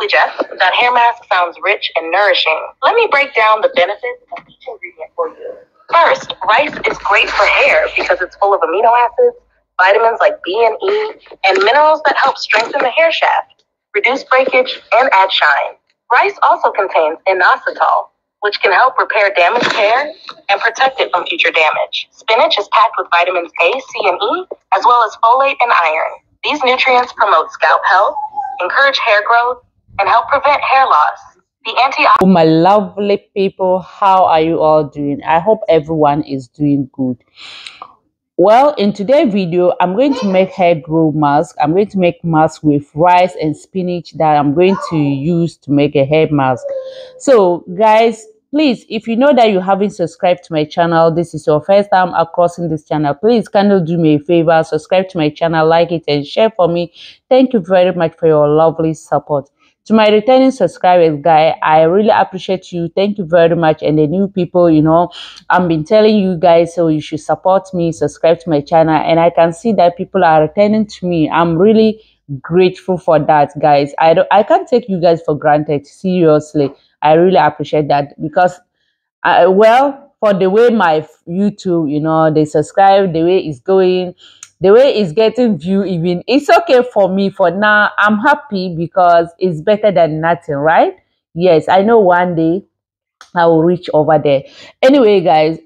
Absolutely, Jeff. That hair mask sounds rich and nourishing. Let me break down the benefits of each ingredient for you. First, rice is great for hair because it's full of amino acids, vitamins like B and E, and minerals that help strengthen the hair shaft, reduce breakage, and add shine. Rice also contains inositol, which can help repair damaged hair and protect it from future damage. Spinach is packed with vitamins A, C, and E, as well as folate and iron. These nutrients promote scalp health, encourage hair growth, and help prevent hair loss. The antioxidants. Oh, my lovely people, how are you all doing? I hope everyone is doing good. Well, in today's video, I'm going to make hair grow mask. I'm going to make mask with rice and spinach that I'm going to use to make a hair mask. So guys, please, if you know that you haven't subscribed to my channel, this is your first time crossing this channel, please kindly do me a favor, subscribe to my channel, like it, and share for me. Thank you very much for your lovely support. To my returning subscribers, guys, I really appreciate you. Thank you very much. And the new people, you know, I've been telling you guys, so you should support me, subscribe to my channel, and I can see that people are returning to me. I'm really grateful for that, guys. I can't take you guys for granted. Seriously, I really appreciate that because well, for the way my YouTube, you know, they subscribe, the way it's going, the way it's getting view, even it's okay for me for now. I'm happy because it's better than nothing, right? Yes, I know one day I will reach over there. Anyway, guys,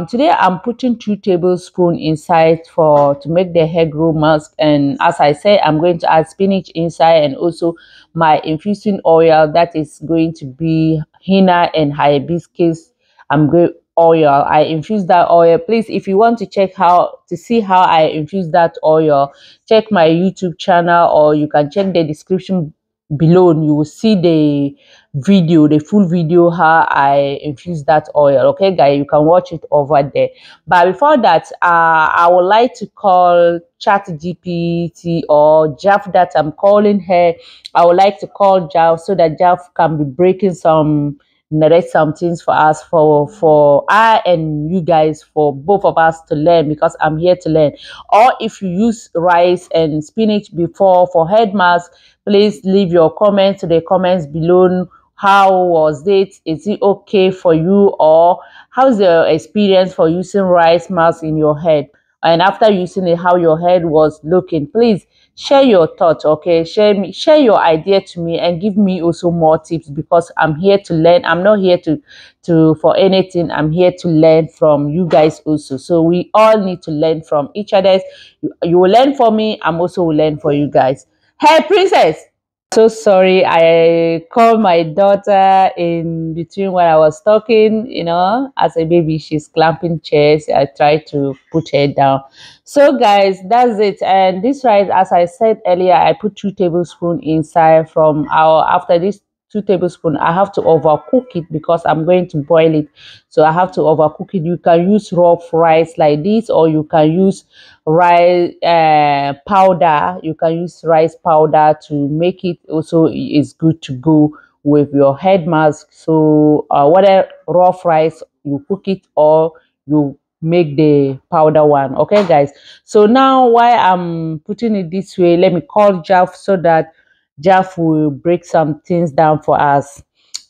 today I'm putting 2 tablespoons inside to make the hair grow mask, and as I said, I'm going to add spinach inside and also my infusing oil that is going to be henna and hibiscus. Oil. I infuse that oil. Please, if you want to check to see how I infuse that oil, check my YouTube channel, or you can check the description below. You will see the video, the full video, how I infuse that oil. Okay, guys, you can watch it over there. But before that, I would like to call ChatGPT or Jeff that I'm calling her. I would like to call Jeff so that Jeff can be breaking narrate some things for us, for I and you guys, for both of us to learn, because I'm here to learn. Or if you use rice and spinach before for head mask, please leave your comments to the comments below. How was it? Is it okay for you? Or how's the experience for using rice mask in your head? And after using it, how your head was looking? Please share your thoughts, okay? Share your idea to me, and give me also more tips, because I'm here to learn. I'm not here to for anything. I'm here to learn from you guys also. So we all need to learn from each other. You will learn from me. I'm also will learn for you guys. Hey, princess. So sorry, I called my daughter in between when I was talking. You know, as a baby, she's clamping chairs. I tried to put her down. So guys, that's it. And this rice, as I said earlier, I put 2 tablespoons inside. After this 2 tablespoons, I have to overcook it because I'm going to boil it. So I have to overcook it. You can use raw rice like this, or you can use rice powder. You can use rice powder to make it. Also, is good to go with your head mask. So whether raw rice you cook it or you make the powder one. Okay, guys. So now, while I'm putting it this way, let me call Jeff so that Jeff will break some things down for us.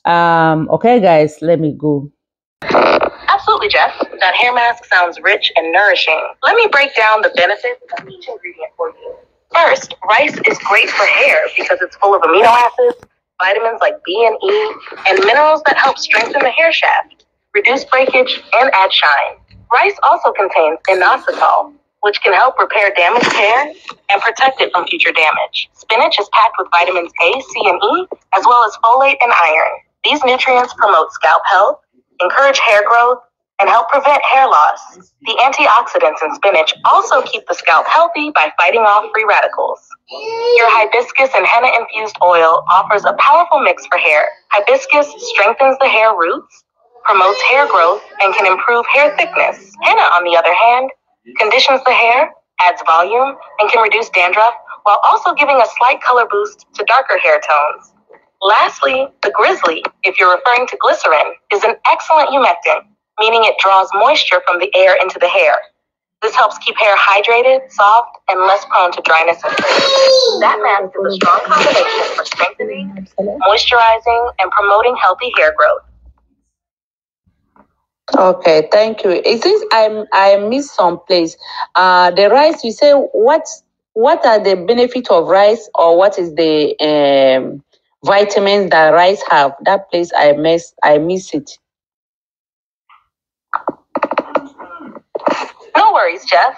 Okay, guys, let me go. Absolutely, Jeff. That hair mask sounds rich and nourishing. Let me break down the benefits of each ingredient for you. First, rice is great for hair because it's full of amino acids, vitamins like B and E, and minerals that help strengthen the hair shaft, reduce breakage, and add shine. Rice also contains inositol, which can help repair damaged hair and protect it from future damage. Spinach is packed with vitamins A, C, and E, as well as folate and iron. These nutrients promote scalp health, encourage hair growth, and help prevent hair loss. The antioxidants in spinach also keep the scalp healthy by fighting off free radicals. Your hibiscus and henna-infused oil offers a powerful mix for hair. Hibiscus strengthens the hair roots, promotes hair growth, and can improve hair thickness. Henna, on the other hand, conditions the hair, adds volume, and can reduce dandruff, while also giving a slight color boost to darker hair tones. Lastly, the grizzly, if you're referring to glycerin, is an excellent humectant, meaning it draws moisture from the air into the hair. This helps keep hair hydrated, soft, and less prone to dryness and frizz. That mask is a strong combination for strengthening moisturizing, and promoting healthy hair growth. Okay, thank you. It is I missed some place. The rice, you say what are the benefits of rice, or what is the vitamins that rice have? That place I miss it. No worries, Jeff.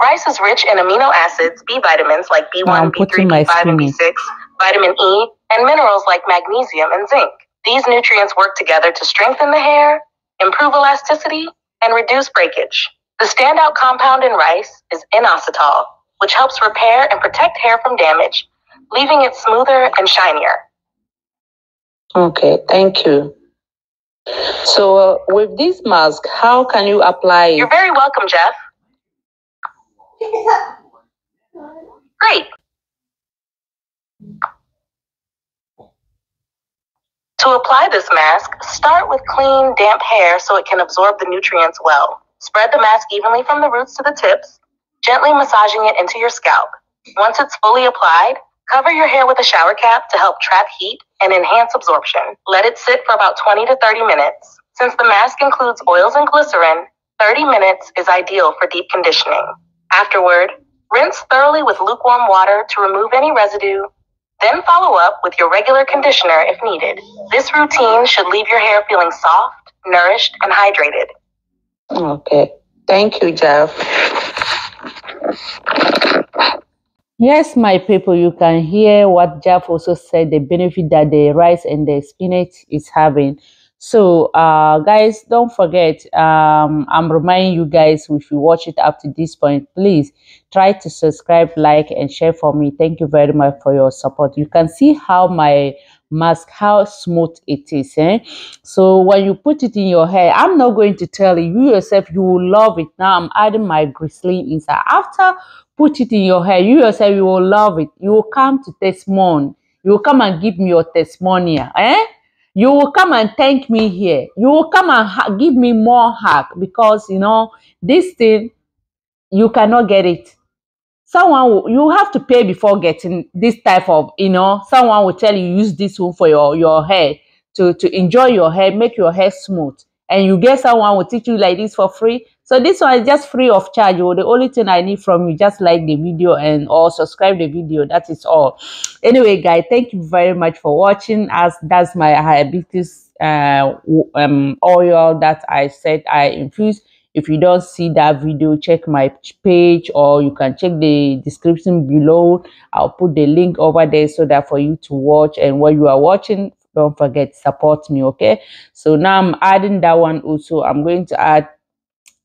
Rice is rich in amino acids, B vitamins like B1, B3, B5, and B6, vitamin E, and minerals like magnesium and zinc. These nutrients work together to strengthen the hair, improve elasticity, and reduce breakage. The standout compound in rice is inositol, which helps repair and protect hair from damage, leaving it smoother and shinier. Okay, thank you. So with this mask, how can you apply it? You're very welcome, Jeff. Great. To apply this mask, start with clean, damp hair so it can absorb the nutrients well. Spread the mask evenly from the roots to the tips, gently massaging it into your scalp. Once it's fully applied, cover your hair with a shower cap to help trap heat and enhance absorption. Let it sit for about 20 to 30 minutes. Since the mask includes oils and glycerin, 30 minutes is ideal for deep conditioning. Afterward, rinse thoroughly with lukewarm water to remove any residue. Then follow up with your regular conditioner if needed. This routine should leave your hair feeling soft, nourished, and hydrated. Okay. Thank you, Jeff. Yes, my people, you can hear what Jeff also said, the benefit that the rice and the spinach is having. So guys, don't forget, I'm reminding you guys, if you watch it up to this point, please try to subscribe, like, and share for me. Thank you very much for your support. You can see how my mask, how smooth it is, so when you put it in your hair, I'm not going to tell you, you yourself, you will love it. Now I'm adding my glycerin inside. After put it in your hair, you yourself, you will love it. You will come to testimony. You will come and give me your testimonial, you will come and thank me here. You will come and give me more hack, because you know this thing, you cannot get it. You have to pay before getting this type of, someone will tell you, use this one for your hair to enjoy your hair, make your hair smooth, and you get someone will teach you like this for free. So this one is just free of charge. The only thing I need from you, just like the video and or subscribe the video. That is all. Anyway, guys, thank you very much for watching. As that's my hibiscus oil that I said I infused. If you don't see that video, check my page, or you can check the description below. I'll put the link over there so that for you to watch. And when you are watching, don't forget, support me, okay? So now I'm adding that one also. I'm going to add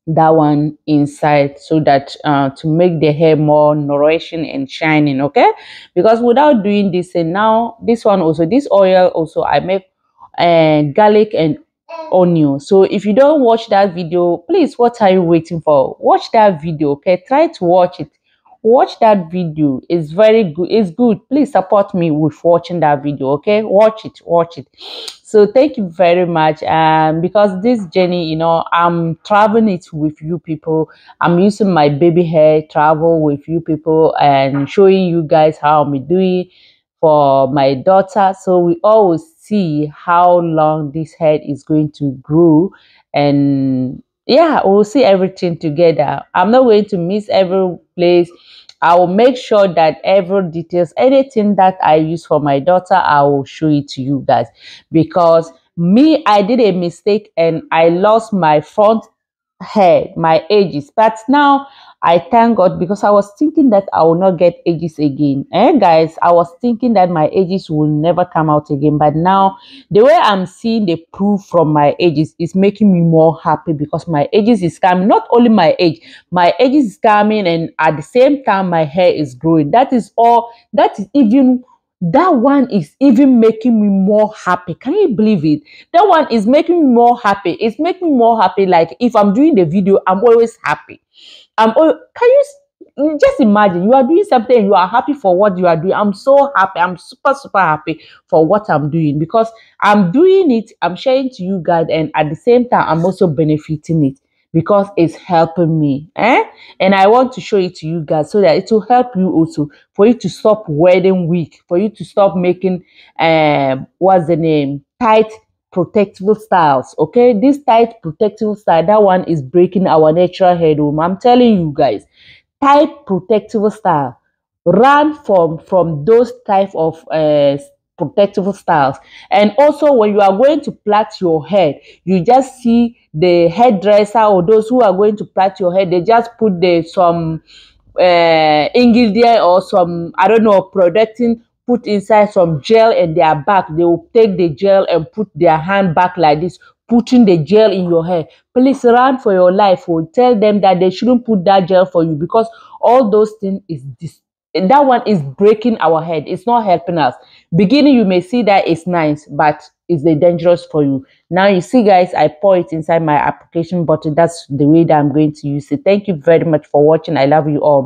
that one inside, so that to make the hair more nourishing and shining, okay? Because without doing this, and now this one also, this oil also, I make garlic and onion. So if you don't watch that video, please, what are you waiting for? Watch that video, okay? Try to watch it. Watch that video. It's very good. It's good. Please support me with watching that video, okay? Watch it. So thank you very much. Because this journey, I'm traveling it with you people. I'm using my baby hair, travel with you people, and showing you guys how I'm doing for my daughter. So we always see how long this head is going to grow, and yeah, we'll see everything together. I'm not going to miss every place. I will make sure that every details, anything that I use for my daughter, I will show it to you guys. Because me, I did a mistake and I lost my front hair, my edges, but now I thank God, because I was thinking that I will not get edges again. Guys, I was thinking that my edges will never come out again. But now, the way I'm seeing the proof from my edges is making me more happy, because my edges is coming. Not only my edges is coming, and at the same time, my hair is growing. That is all. That one is even making me more happy. Can you believe it? That one is making me more happy. It's making me more happy. Like if I'm doing the video, I'm always happy. Can you just imagine, you are doing something and you are happy for what you are doing? I'm so happy. I'm super happy for what I'm doing, because I'm doing it, I'm sharing to you guys, and at the same time I'm also benefiting it. because it's helping me. And I want to show it to you guys so that it will help you also, for you to stop wedding weak, for you to stop making what's the name, tight protective styles. Okay, this tight protective style, that one is breaking our natural head home. I'm telling you guys, tight protective style, run from those type of protective styles. And also, when you are going to plait your head, you just see the hairdresser or those who are going to plait your head, they just put some ingredient or some, I don't know, protecting, put inside some gel in their back. They will take the gel and put their hand back like this, putting the gel in your hair. Please run for your life. Or tell them that they shouldn't put that gel for you, because all those things is this, that one is breaking our head. It's not helping us. Beginning, you may see that it's nice, but it's dangerous for you. Now you see, guys, I pour it inside my application bottle. That's the way that I'm going to use it. Thank you very much for watching. I love you all.